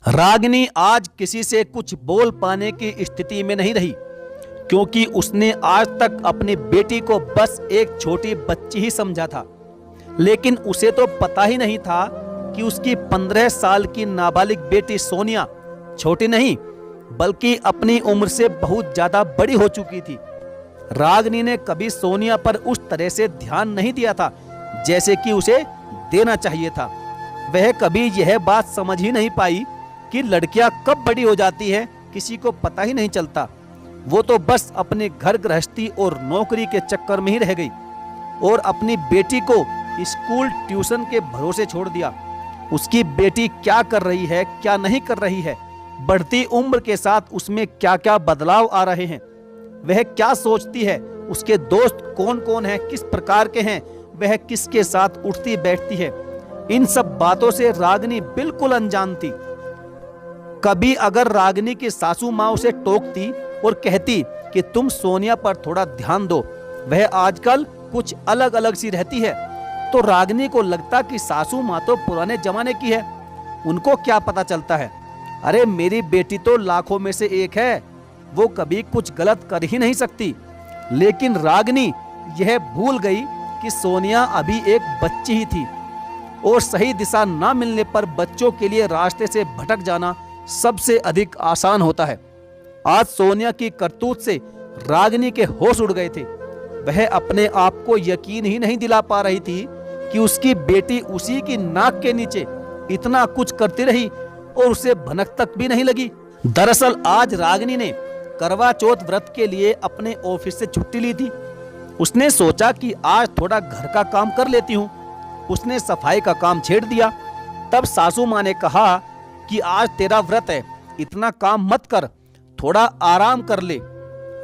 रागिनी आज किसी से कुछ बोल पाने की स्थिति में नहीं रही, क्योंकि उसने आज तक अपनी बेटी को बस एक छोटी बच्ची ही समझा था। लेकिन उसे तो पता ही नहीं था कि उसकी 15 साल की नाबालिग बेटी सोनिया छोटी नहीं बल्कि अपनी उम्र से बहुत ज्यादा बड़ी हो चुकी थी। रागिनी ने कभी सोनिया पर उस तरह से ध्यान नहीं दिया था जैसे कि उसे देना चाहिए था। वह कभी यह बात समझ ही नहीं पाई कि लड़कियां कब बड़ी हो जाती है किसी को पता ही नहीं चलता। वो तो बस अपने घर गृहस्थी और नौकरी के चक्कर में ही रह गई और अपनी बेटी को स्कूल ट्यूशन के भरोसे छोड़ दिया। उसकी बेटी क्या कर रही है क्या नहीं कर रही है, बढ़ती उम्र के साथ उसमें क्या क्या बदलाव आ रहे हैं, वह क्या सोचती है, उसके दोस्त कौन कौन हैं, किस प्रकार के हैं, वह किसके साथ उठती बैठती है, इन सब बातों से रागिनी बिल्कुल अनजान थी। कभी अगर रागिनी की सासू माँ उसे टोकती और कहती कि तुम सोनिया पर थोड़ा ध्यान दो, वह आजकल कुछ अलग अलग सी रहती है, तो रागिनी को लगता कि सासू माँ तो पुराने जमाने की है, उनको क्या पता चलता है। अरे मेरी बेटी तो लाखों में से एक है, वो कभी कुछ गलत कर ही नहीं सकती। लेकिन रागिनी यह भूल गई कि सोनिया अभी एक बच्ची ही थी और सही दिशा ना मिलने पर बच्चों के लिए रास्ते से भटक जाना सबसे अधिक आसान होता है। आज सोनिया की करतूत से रागिनी के होश उड़ गए थे। वह अपने आप को यकीन ही नहीं दिला पा रही थी कि उसकी बेटी उसी की नाक के नीचे इतना कुछ करती रही और उसे भनक तक भी नहीं लगी। दरअसल आज रागिनी ने करवा चौथ व्रत के लिए अपने ऑफिस से छुट्टी ली थी। उसने सोचा कि आज थोड़ा घर का काम कर लेती हूँ। उसने सफाई का काम छेड़ दिया। तब सासू माँ ने कहा कि आज तेरा व्रत है, इतना काम मत कर, थोड़ा आराम कर ले।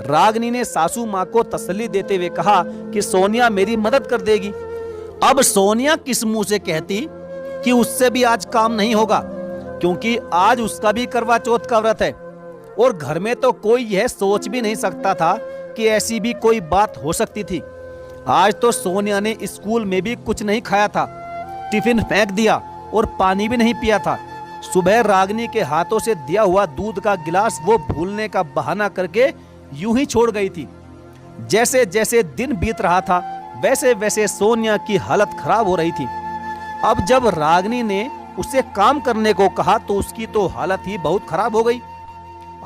रागिनी ने सासू माँ को तसल्ली देते हुए कहा कि सोनिया मेरी मदद कर देगी। अब सोनिया किस मुंह से कहती कि उससे भी आज काम नहीं होगा, क्योंकि आज उसका भी करवा चौथ का व्रत है और घर में तो कोई यह सोच भी नहीं सकता था कि ऐसी भी कोई बात हो सकती थी। आज तो सोनिया ने स्कूल में भी कुछ नहीं खाया था, टिफिन फेंक दिया और पानी भी नहीं पिया था। सुबह रागिनी के हाथों से दिया हुआ दूध का गिलास वो भूलने का बहाना करके यूं ही छोड़ गई थी। जैसे जैसे दिन बीत रहा था वैसे वैसे सोनिया की हालत खराब हो रही थी। अब जब रागिनी ने उसे काम करने को कहा तो उसकी तो हालत ही बहुत खराब हो गई।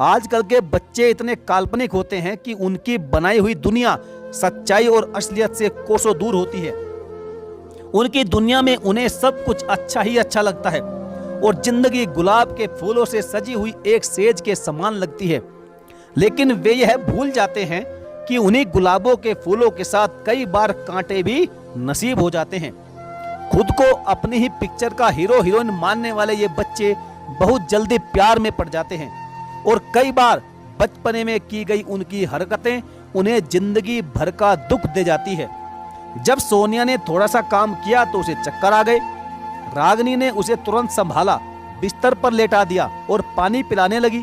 आजकल के बच्चे इतने काल्पनिक होते हैं कि उनकी बनाई हुई दुनिया सच्चाई और असलियत से कोसों दूर होती है। उनकी दुनिया में उन्हें सब कुछ अच्छा ही अच्छा लगता है और जिंदगी गुलाब के फूलों से सजी हुई एक सेज के समान लगती है। लेकिन वे यह भूल जाते हैं कि उन्हीं गुलाबों के फूलों के साथ कई बार कांटे भी नसीब हो जाते हैं। खुद को अपनी ही पिक्चर का हीरो हीरोइन मानने वाले ये बच्चे बहुत जल्दी प्यार में पड़ जाते हैं और कई बार बचपने में की गई उनकी हरकतें उन्हें जिंदगी भर का दुख दे जाती है। जब सोनिया ने थोड़ा सा काम किया तो उसे चक्कर आ गए। रागिनी ने उसे तुरंत संभाला, बिस्तर पर लेटा दिया और पानी पिलाने लगी।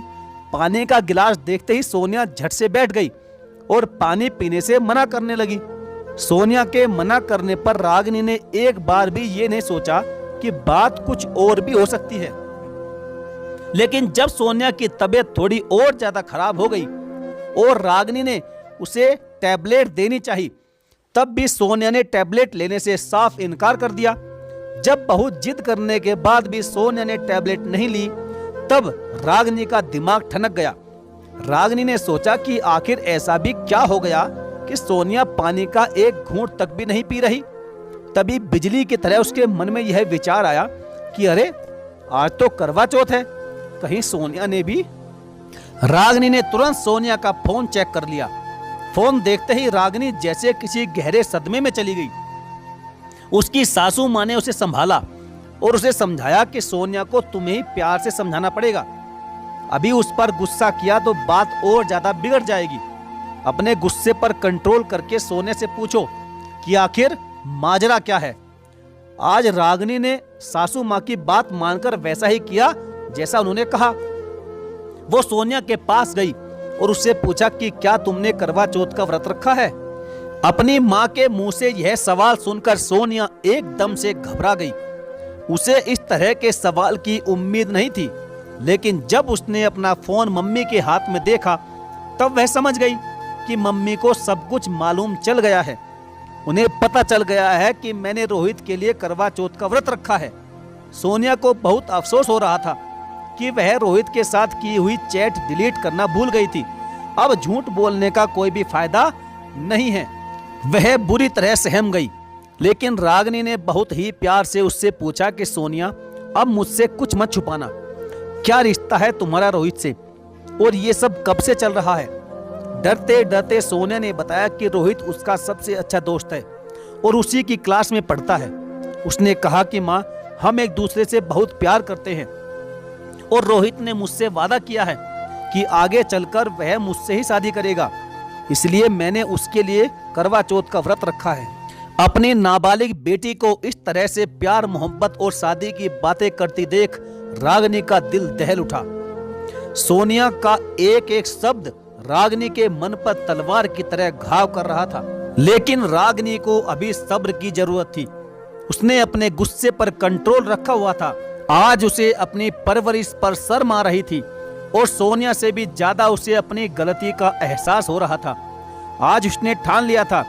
पानी का गिलास देखते ही सोनिया झट से बैठ गई और पानी पीने से मना करने लगी। सोनिया के मना करने पर रागिनी ने एक बार भी ये नहीं सोचा कि बात कुछ और भी हो सकती है। लेकिन जब सोनिया की तबीयत थोड़ी और ज्यादा खराब हो गई और रागिनी ने उसे टैबलेट देनी चाहिए, तब भी सोनिया ने टैबलेट लेने से साफ इनकार कर दिया। जब बहुत जिद करने के बाद भी सोनिया ने टैबलेट नहीं ली, तब रागिनी का दिमाग ठनक गया। रागिनी ने सोचा कि आखिर ऐसा भी क्या हो गया कि सोनिया पानी का एक घूंट तक भी नहीं पी रही। तभी बिजली की तरह उसके मन में यह विचार आया कि अरे आज तो करवा चौथ है, कहीं सोनिया ने भी। रागिनी ने तुरंत सोनिया का फोन चेक कर लिया। फोन देखते ही रागिनी जैसे किसी गहरे सदमे में चली गई। उसकी सासू माँ ने उसे संभाला और उसे समझाया कि सोनिया को तुम्हें ही प्यार से समझाना पड़ेगा। अभी उस पर गुस्सा किया तो बात और ज्यादा बिगड़ जाएगी। अपने गुस्से पर कंट्रोल करके सोने से पूछो कि आखिर माजरा क्या है। आज रागिनी ने सासू माँ की बात मानकर वैसा ही किया जैसा उन्होंने कहा। वो सोनिया के पास गई और उससे पूछा कि क्या तुमने करवा चौथ का व्रत रखा है। अपनी माँ के मुंह से यह सवाल सुनकर सोनिया एकदम से घबरा गई। उसे इस तरह के सवाल की उम्मीद नहीं थी। लेकिन जब उसने अपना फोन मम्मी के हाथ में देखा तब वह समझ गई कि मम्मी को सब कुछ मालूम चल गया है। उन्हें पता चल गया है कि मैंने रोहित के लिए करवा चौथ का व्रत रखा है। सोनिया को बहुत अफसोस हो रहा था कि वह रोहित के साथ की हुई चैट डिलीट करना भूल गई थी। अब झूठ बोलने का कोई भी फायदा नहीं है। वह बुरी तरह सहम गई। लेकिन रागिनी ने बहुत ही प्यार से उससे पूछा कि सोनिया, अब मुझसे कुछ मत छुपाना। क्या रिश्ता है तुम्हारा रोहित से, और ये सब कब से चल रहा है? डरते डरते सोनिया ने बताया कि रोहित उसका सबसे अच्छा दोस्त है और उसी की क्लास में पढ़ता है। उसने कहा कि माँ, हम एक दूसरे से बहुत प्यार करते हैं और रोहित ने मुझसे वादा किया है कि आगे चलकर वह मुझसे ही शादी करेगा, इसलिए मैंने उसके लिए करवा चौथ का व्रत रखा है। अपनी नाबालिग बेटी को इस तरह से प्यार मोहब्बत और शादी की बातें करती देख रागिनी का दिल दहल उठा। सोनिया का एक एक शब्द रागिनी के मन पर तलवार की तरह घाव कर रहा था। लेकिन रागिनी को अभी सब्र की जरूरत थी। उसने अपने गुस्से पर कंट्रोल रखा हुआ था। आज उसे अपनी परवरिश पर शर्म आ रही थी और सोनिया से भी ज्यादा उसे अपनी गलती का एहसास हो रहा था। आज उसने ठान लिया था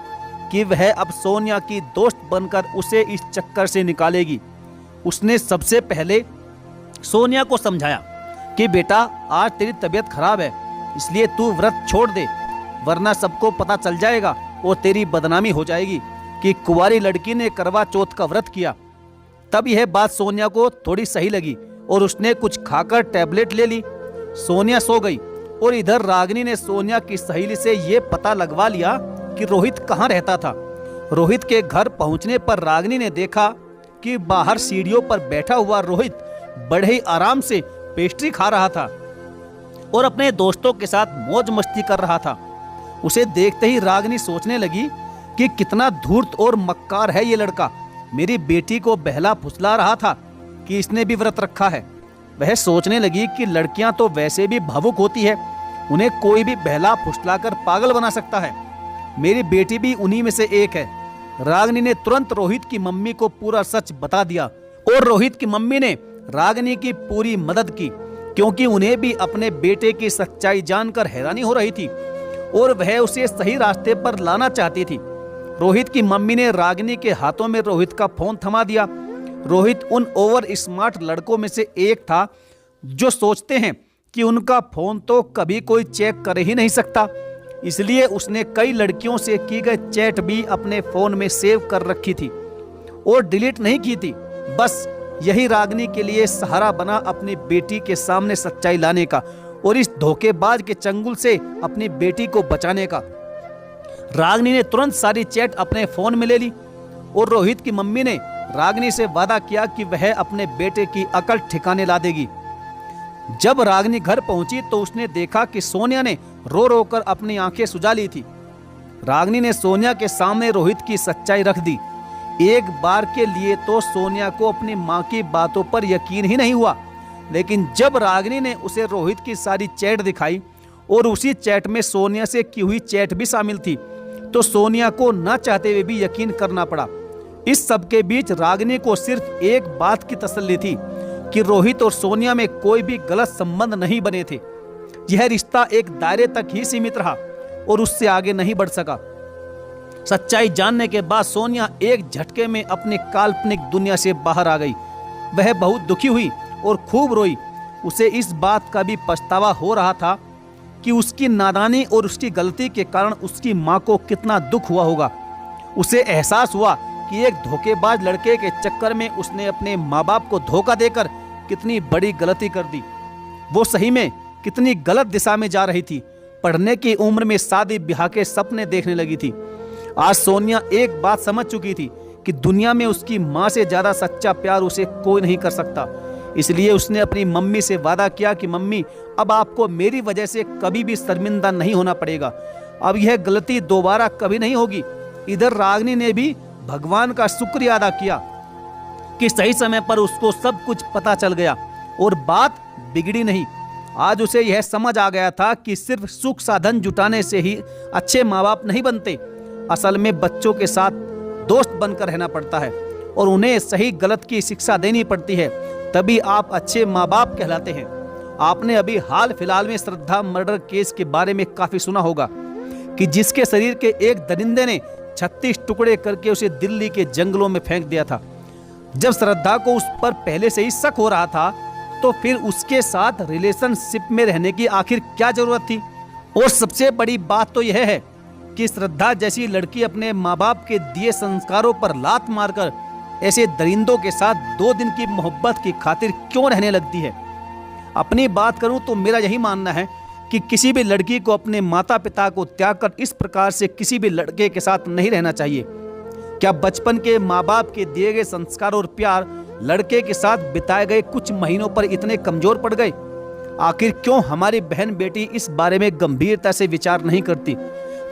कि वह अब सोनिया की दोस्त बनकर उसे इस चक्कर से निकालेगी। उसने सबसे पहले सोनिया को समझाया कि बेटा, आज तेरी तबीयत खराब है, इसलिए तू व्रत छोड़ दे, वरना सबको पता चल जाएगा और तेरी बदनामी हो जाएगी कि कुंवारी लड़की ने करवा चौथ का व्रत किया। तब यह बात सोनिया को थोड़ी सही लगी और उसने कुछ खाकर टैबलेट ले ली। सोनिया सो गई और इधर रागिनी ने सोनिया की सहेली से ये पता लगवा लिया कि रोहित कहाँ रहता था। रोहित के घर पहुंचने पर रागिनी ने देखा कि बाहर सीढ़ियों पर बैठा हुआ रोहित बड़े ही आराम से पेस्ट्री खा रहा था और अपने दोस्तों के साथ मौज मस्ती कर रहा था। उसे देखते ही रागिनी सोचने लगी कि कितना धूर्त और मक्कार है ये लड़का। मेरी बेटी को बहला फुसला रहा था कि इसने भी व्रत रखा है। वह सोचने लगी कि लड़कियां तो वैसे भी भावुक होती है, उन्हें कोई भी बहला फुसलाकर पागल बना सकता है। मेरी बेटी भी उन्हीं में से एक है। रागिनी ने तुरंत रोहित की मम्मी को पूरा सच बता दिया और रोहित की मम्मी ने रागिनी की पूरी मदद की, क्योंकि उन्हें भी अपने बेटे की सच्चाई जानकर हैरानी हो रही थी और वह उसे सही रास्ते पर लाना चाहती थी। रोहित की मम्मी ने रागिनी के हाथों में रोहित का फोन थमा दिया। रोहित उन ओवर स्मार्ट लड़कों में से एक था जो सोचते हैं कि उनका फोन तो कभी कोई चेक कर ही नहीं सकता, इसलिए उसने कई लड़कियों से की गई चैट भी अपने फोन में सेव कर रखी थी और डिलीट नहीं की थी। बस यही रागिनी के लिए सहारा बना अपनी बेटी के सामने सच्चाई लाने का और इस धोखेबाज के चंगुल से अपनी बेटी को बचाने का। रागिनी ने तुरंत सारी चैट अपने फोन में ले ली और रोहित की मम्मी ने रागिनी से वादा किया कि वह अपने बेटे की अकल ठिकाने ला देगी। जब रागिनी घर पहुंची तो उसने देखा कि सोनिया ने रो रो कर अपनी आंखें सुजा ली थी। रागिनी ने सोनिया के सामने रोहित की सच्चाई रख दी। एक बार के लिए तो सोनिया को अपनी मां की बातों पर यकीन ही नहीं हुआ, लेकिन जब रागिनी ने उसे रोहित की सारी चैट दिखाई और उसी चैट में सोनिया से की हुई चैट भी शामिल थी, तो सोनिया को न चाहते हुए भी यकीन करना पड़ा। इस सब के बीच रागिनी को सिर्फ एक बात की तसल्ली थी कि रोहित और सोनिया में कोई भी गलत संबंध नहीं बने थे। यह रिश्ता एक दायरे तक ही सीमित रहा और उससे आगे नहीं बढ़ सका। सच्चाई जानने के बाद सोनिया एक झटके में अपनी काल्पनिक दुनिया से बाहर आ गई। वह बहुत दुखी हुई और खूब रोई। उसे इस बात का भी पछतावा हो रहा था कि उसकी नादानी और उसकी गलती के कारण उसकी मां को कितना दुख हुआ होगा। उसे एहसास हुआ कि एक धोखेबाज लड़के के चक्कर में उसने अपने माँ बाप को धोखा देकर कितनी बड़ी गलती कर दी। वो सही में कितनी गलत दिशा में जा रही थी। पढ़ने की उम्र में शादी ब्याह के सपने देखने लगी थी। आज सोनिया एक बात समझ चुकी थी कि दुनिया में उसकी माँ से ज्यादा सच्चा प्यार उसे कोई नहीं कर सकता। इसलिए उसने अपनी मम्मी से वादा किया कि मम्मी, अब आपको मेरी वजह से कभी भी शर्मिंदा नहीं होना पड़ेगा। अब यह गलती दोबारा कभी नहीं होगी। इधर रागिनी ने भी भगवान का शुक्रिया अदा किया कि सही समय पर उसको सब कुछ पता चल गया और बात बिगड़ी नहीं। आज उसे यह समझ आ गया था कि सिर्फ सुख साधन जुटाने से ही अच्छे माँ बाप नहीं बनते। असल में बच्चों के साथ दोस्त बनकर रहना पड़ता है और उन्हें सही गलत की शिक्षा देनी पड़ती है, तभी आप अच्छे माँ बाप कहलाते हैं। आपने अभी हाल फिलहाल में श्रद्धा मर्डर केस के बारे में काफी सुना होगा कि जिसके शरीर के एक दरिंदे ने 36 टुकड़े करके उसे दिल्ली के जंगलों में फेंक दिया था। जब श्रद्धा को उस पर पहले से ही शक हो रहा था तो फिर उसके साथ रिलेशनशिप में रहने की आखिर क्या जरूरत थी। और सबसे बड़ी बात तो यह है कि श्रद्धा जैसी लड़की अपने माँ बाप के दिए संस्कारों पर लात मारकर ऐसे दरिंदों के साथ 2 दिन की मोहब्बत की खातिर क्यों रहने लगती है। अपनी बात करूं तो मेरा यही मानना है कि किसी भी लड़की को अपने माता पिता को त्याग कर इस प्रकार से किसी भी लड़के के साथ नहीं रहना चाहिए। क्या बचपन के माँ बाप के दिए गए संस्कार और प्यार लड़के के साथ बिताए गए कुछ महीनों पर इतने कमजोर पड़ गए। आखिर क्यों हमारी बहन बेटी इस बारे में गंभीरता से विचार नहीं करती।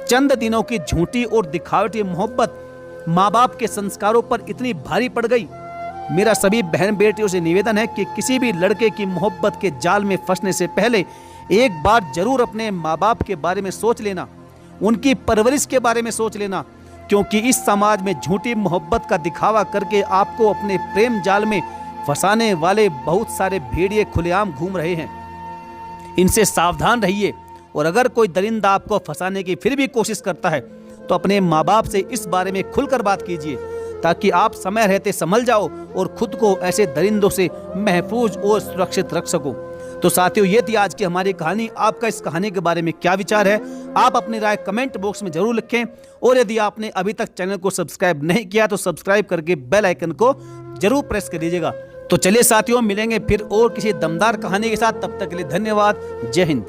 चंद दिनों की झूठी और दिखावटी मोहब्बत माँ बाप के संस्कारों पर इतनी भारी पड़ गई। मेरा सभी बहन बेटियों से निवेदन है कि किसी भी लड़के की मोहब्बत के जाल में फंसने से पहले एक बार जरूर अपने माँ बाप के बारे में सोच लेना, उनकी परवरिश के बारे में सोच लेना, क्योंकि इस समाज में झूठी मोहब्बत का दिखावा करके आपको अपने प्रेम जाल में फंसाने वाले बहुत सारे भेड़िए खुलेआम घूम रहे हैं। इनसे सावधान रहिए और अगर कोई दरिंदा आपको फंसाने की फिर भी कोशिश करता है तो अपने माँ बाप से इस बारे में खुलकर बात कीजिए, ताकि आप समय रहते संभल जाओ और खुद को ऐसे दरिंदों से महफूज और सुरक्षित रख सको। तो साथियों, ये थी आज की हमारी कहानी। आपका इस कहानी के बारे में क्या विचार है, आप अपनी राय कमेंट बॉक्स में जरूर लिखें। और यदि आपने अभी तक चैनल को सब्सक्राइब नहीं किया तो सब्सक्राइब करके बेल आइकन को जरूर प्रेस कर दीजिएगा। तो चलिए साथियों, मिलेंगे फिर और किसी दमदार कहानी के साथ। तब तक के लिए धन्यवाद। जय हिंद।